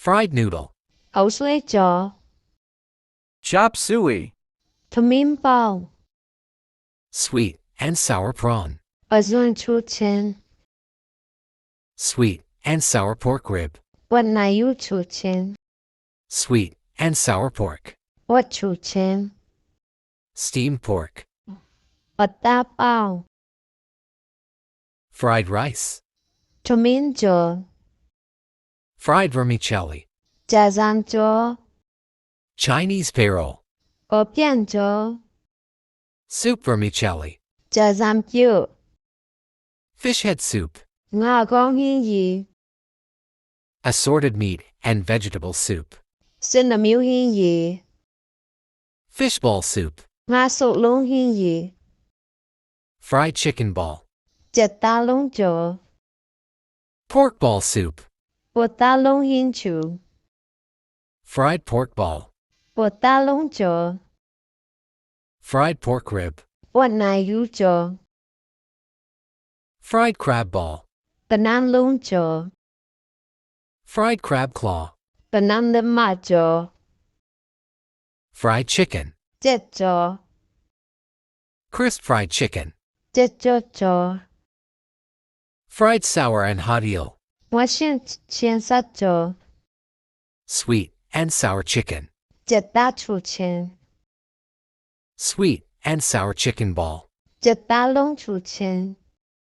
Fried noodle. 口水咗 Chop suey. 同面包 Sweet and sour prawn. 我想出錢 Sweet and sour pork rib. 我哪有出錢 Sweet and sour pork. 我出錢 Steamed pork. 我打包 Fried rice. 同面咗 Fried vermicelli. 炸醬咗 Chinese payroll. 我變咗 Soup vermicelli. 炸醬叫 Fish head soup. 我講英語 Assorted meat and vegetable soup. 食得冇英語 Fishball soup. 我熟攏英語 Fried chicken ball. 食打攏咗 Pork ball soup. 我打攏興趣 Fried pork ball. 我打攏咗 Fried pork rib. 我哪有咗 Fried crab ball. 不能攏咗 Fried crab claw. 不能得麻咗 Fried chicken. 食咗 Crisp fried chicken. 食咗咗 Fried sour and hot eel. 我先先殺咗 Sweet and sour chicken. 食打出錢 Sweet and sour chicken ball. 食打攏出錢